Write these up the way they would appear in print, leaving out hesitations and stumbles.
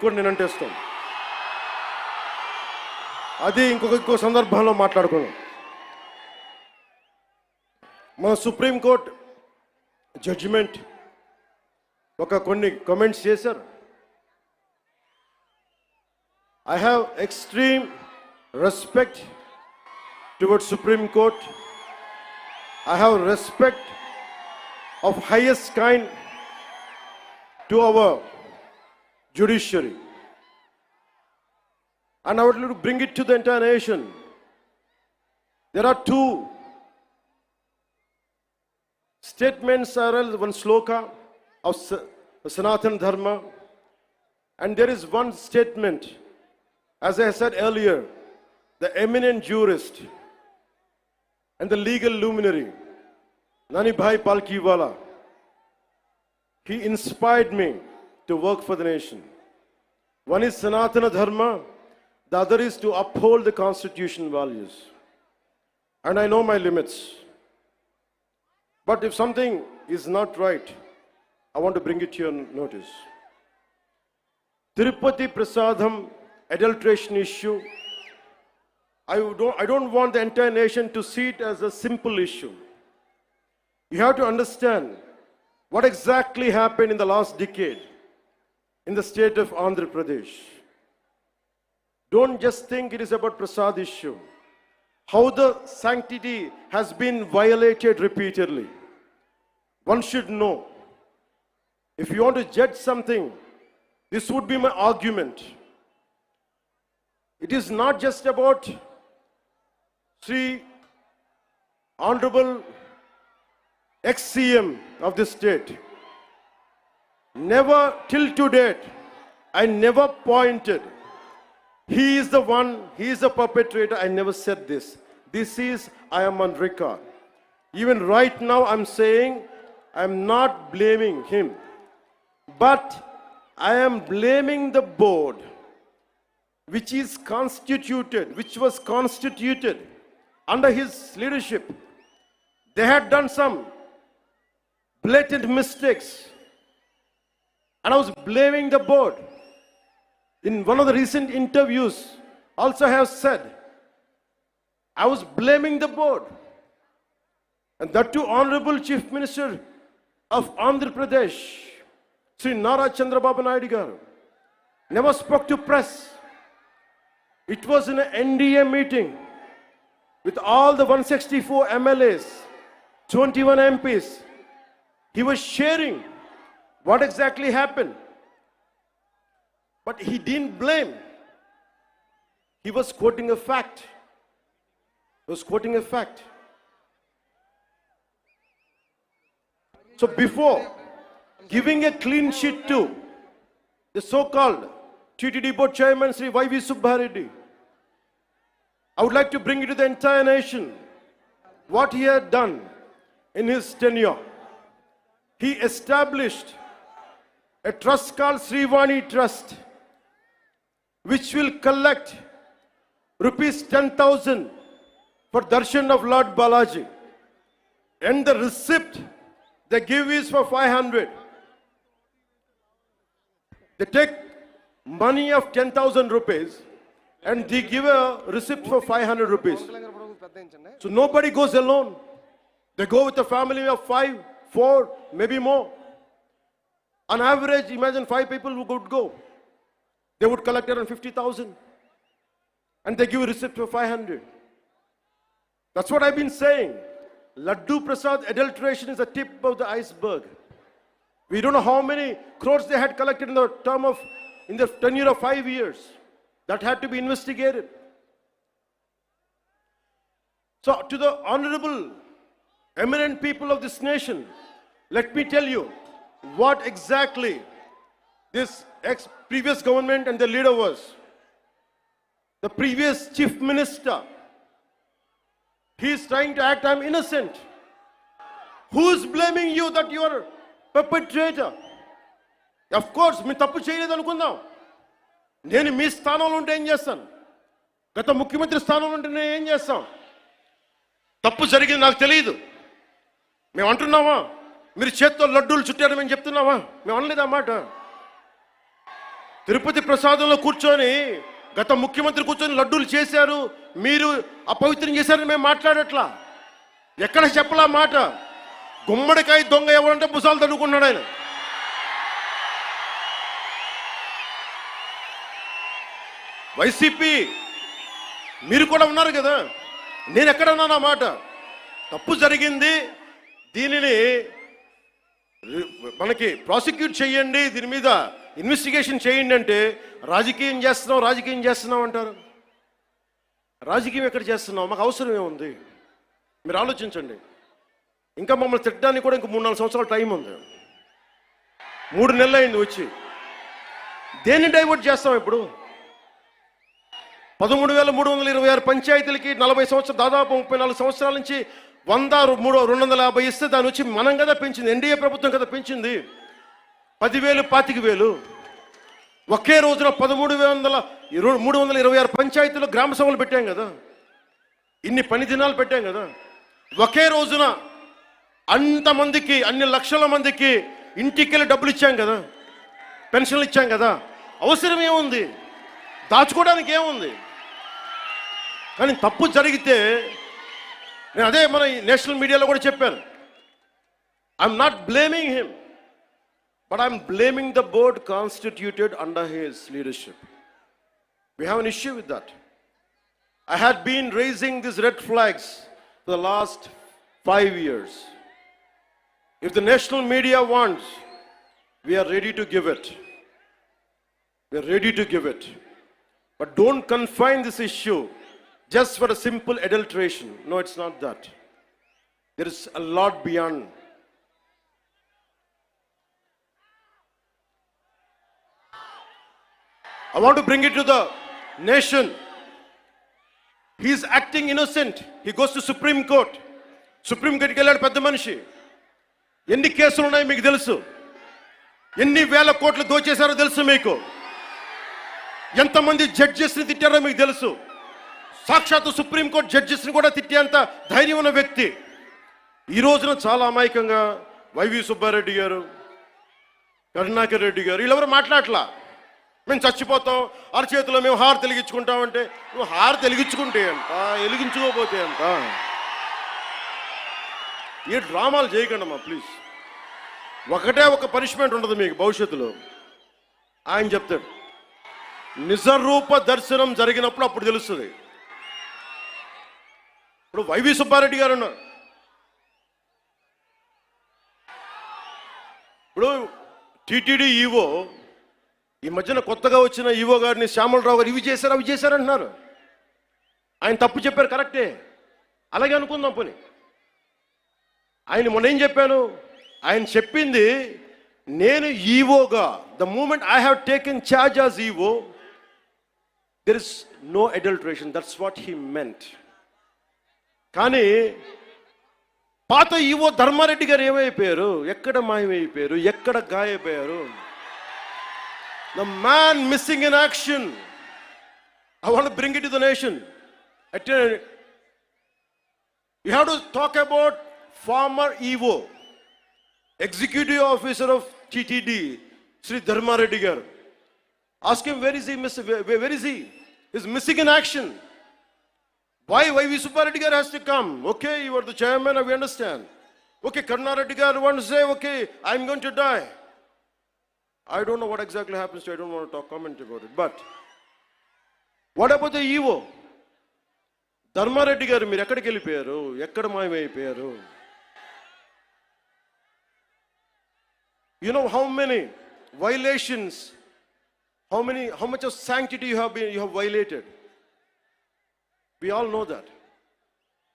కూడా నేనంటే ఇష్టం. అది ఇంకో సందర్భంలో మాట్లాడుకున్నాం. మన సుప్రీంకోర్టు జడ్జిమెంట్ కొన్ని కామెంట్స్ చేశారు. I have extreme respect towards Supreme Court. I have respect of highest kind to our judiciary. And I would like to bring it to the entire nation. There are two statements, one sloka of Sanatana Dharma, and there is one statement, as I said earlier, the eminent jurist and the legal luminary, Nani Bhai Palkiwala, he inspired me to work for the nation. One is Sanatana Dharma, the other is to uphold the constitution values. And I know my limits. But if something is not right, I want to bring it to your notice. Tirupati Prasadam adulteration issue, I don't want the entire nation to see it as a simple issue. You have to understand what exactly happened in the last decade in the state of Andhra Pradesh. Don't just think it is about Prasad issue. How the sanctity has been violated repeatedly. One should know. If you want to judge something, this would be my argument. It is not just about Sri Honorable ex-CM of this state. Never till to date, I never pointed. He is the one, he is the perpetrator. I never said this. This is, I am on record. Even right now I'm saying, I'm not blaming him. But I am blaming the board, which was constituted under his leadership. They had done some blatant mistakes. And I was blaming the board. In one of the recent interviews, also I have said, I was blaming the board. And that too, Honorable Chief Minister of Andhra Pradesh, Sri Nara Chandrababu Naidu garu, never spoke to press. It was in an NDA meeting with all the 164 MLAs, 21 MPs. He was sharing what exactly happened. But he didn't blame. He was quoting a fact. So before giving a clean sheet to the so-called TTD board chairman, Sri Y.V. Subbareddy, I would like to bring it to the entire nation what he had done in his tenure. He established a trust called Srivani Trust, which will collect rupees 10,000 for darshan of Lord Balaji. And the receipt they give is for 500. They take money of 10,000 rupees and they give a receipt for 500 rupees. So nobody goes alone. They go with a family of 5, 4, maybe more. On average, imagine 5 people who would go. They would collect around 50,000. And they give a receipt for 500. That's what I've been saying. Laddu Prasad adulteration is the tip of the iceberg. We don't know how many crores they had collected in the tenure of 5 years. That had to be investigated. So to the honorable, eminent people of this nation, let me tell you what exactly this previous government and the leader was. The previous chief minister, he is trying to act, I'm innocent. Who is blaming you that you are a perpetrator? Of course, me tappu cheyaledu anukundaam. నేను మీ స్థానంలో ఉంటే ఏం చేస్తాను? గత ముఖ్యమంత్రి స్థానంలో ఉంటే నేను ఏం చేస్తాం? తప్పు జరిగింది నాకు తెలియదు. మేము అంటున్నామా? మీరు చేత్తో లడ్డూలు చుట్టారు మేము చెప్తున్నామా? మేము అనలేదు ఆ మాట. తిరుపతి ప్రసాదంలో కూర్చొని గత ముఖ్యమంత్రి కూర్చొని లడ్డూలు చేశారు, మీరు అపవిత్రం చేశారని మేము మాట్లాడట్లా. ఎక్కడ చెప్పలా మాట. గుమ్మడికాయ దొంగ ఎవరంటే భుజాలు తన్నుకున్నాడు ఆయన. వైసీపీ మీరు కూడా ఉన్నారు కదా, నేను ఎక్కడన్నా నా మాట. తప్పు జరిగింది, దీనిని మనకి ప్రాసిక్యూట్ చేయండి, దీని మీద ఇన్వెస్టిగేషన్ చేయండి అంటే రాజకీయం చేస్తున్నాం అంటారు. రాజకీయం ఎక్కడ చేస్తున్నాం? మాకు అవసరం ఏముంది? మీరు ఆలోచించండి. ఇంకా మమ్మల్ని తిట్టడానికి కూడా ఇంక 3-4 సంవత్సరాల టైం ఉంది. 3 నెలలు అయింది వచ్చి. దేన్ని డైవర్ట్ చేస్తాం ఇప్పుడు? 13,326 పంచాయతీలకి 40 సంవత్సరాలు, దాదాపు 34 సంవత్సరాల నుంచి 250 ఇస్తే దాని వచ్చి మనం కదా పెంచింది, ఎన్డీఏ ప్రభుత్వం కదా పెంచింది. 10,000, 25,000 ఒకే రోజున 13,326 పంచాయతీలో గ్రామ సభలు పెట్టాం కదా, ఇన్ని పని దినాలు పెట్టాం కదా. ఒకే రోజున అంతమందికి, అన్ని లక్షల మందికి ఇంటికెళ్ళి డబ్బులు ఇచ్చాం కదా, పెన్షన్లు ఇచ్చాం కదా. అవసరం ఏముంది? దాచుకోవడానికి ఏముంది? కానీ తప్పు జరిగితే నేను అదే మన నేషనల్ మీడియాలో కూడా చెప్పాను. I'm not blaming him, but I'm blaming the board constituted under his leadership. We have an issue with that. I had been raising these red flags for the last 5 years. If the national media wants, we are ready to give it. We are ready to give it. But don't confine this issue just for a simple adulteration. No, it's not that. There is a lot beyond. I want to bring it to the nation. He is acting innocent. He goes to Supreme Court. Supreme Court ki velladu pedda manishi. Enni కేసులు ఉన్నాయి మీకు తెలుసు. ఎన్ని వేల కోట్లు దోచేశారో తెలుసు మీకు. ఎంతమంది జడ్జెస్ని తిట్టారో మీకు తెలుసు. సాక్షాత్తు సుప్రీంకోర్టు జడ్జెస్ని కూడా తిట్టేంత ధైర్యం ఉన్న వ్యక్తి. ఈ రోజున చాలా అమాయకంగా వైవి సుబ్బారెడ్డి గారు, కరుణాకర్ రెడ్డి గారు వీళ్ళెవరు మాట్లాడలా. మేము చచ్చిపోతాం, అరచేతిలో మేము హారు వెలిగించుకుంటామంటే, నువ్వు హారు వెలిగించుకుంటే అంట, వెలిగించుకోపోతే అంట. ఏ డ్రామాలు చేయకండమ్మా ప్లీజ్. ఒకటే ఒక పనిష్మెంట్ ఉండదు మీకు భవిష్యత్తులో. ఆయన చెప్తాడు, నిజరూప దర్శనం జరిగినప్పుడు అప్పుడు తెలుస్తుంది. ఇప్పుడు వైవి సుబ్బారెడ్డి గారు ఉన్నారు. ఇప్పుడు టీటీడీ ఈవో, ఈ మధ్యన కొత్తగా వచ్చిన ఈవో గారిని శ్యామలరావు గారు ఇవి చేశారంటున్నారు. ఆయన తప్పు చెప్పారు, కరెక్టే, అలాగే అనుకుందాం పోనీ. ఆయన మొన్న ఏం చెప్పాను? ఆయన చెప్పింది, నేను ఈవోగా, the moment I have taken charge as EO, there is no adulteration, that's what he meant. కానీ పాత ఈవో ధర్మారెడ్డి గారు ఏమైపోయారు? ఎక్కడ మాయమైపోయారు? ఎక్కడ గాయపోయారు? The man missing in action. I want to bring it to the nation. You have to talk about former EVO, Executive Officer of TTD, Sri Dharma Reddy garu. Ask him, where is he? Where is he? He's missing in action. Why V. Subbareddy garu has to come? Okay, you are the chairman, we understand. Okay, Karuna Reddy garu wants to say, okay, I'm going to die. I don't know what exactly happens to, I don't want to comment about it. But what about the EVO? Dharmareddy గారు మీరు ఎక్కడికి వెళ్ళిపోయారు? ఎక్కడ మాయమైపోయారు? You know how many violations, how much of sanctity you have violated? We all know that.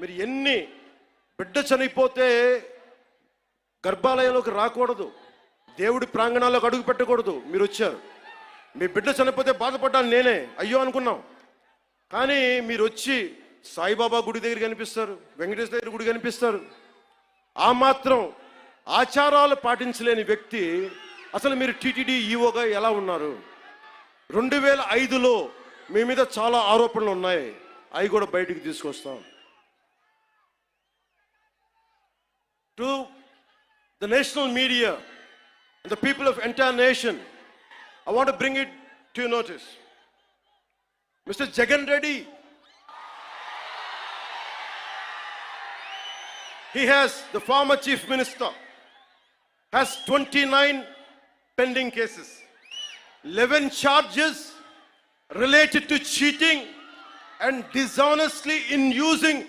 మీరు ఎన్ని బిడ్డ చనిపోతే గర్భాలయంలోకి రాకూడదు, దేవుడి ప్రాంగణాలకు అడుగు పెట్టకూడదు. మీరు వచ్చారు, మీ బిడ్డ చనిపోతే బాధపడ్డాను నేనే, అయ్యో అనుకున్నాం. కానీ మీరు వచ్చి సాయిబాబా గుడి దగ్గర కనిపిస్తారు, వెంకటేశ్వర దగ్గర గుడి కనిపిస్తారు. ఆ మాత్రం ఆచారాలు పాటించలేని వ్యక్తి అసలు మీరు టీటీడీ ఈవోగా ఎలా ఉన్నారు? 2005లో మీ మీద చాలా ఆరోపణలు ఉన్నాయి, అవి కూడా బయటికి తీసుకొస్తాం. To the national media, the people of entire nation, I want to bring it Do you notice? Mr. Jagan Reddy, the former chief minister, has 29 pending cases, 11 charges related to cheating and dishonestly in using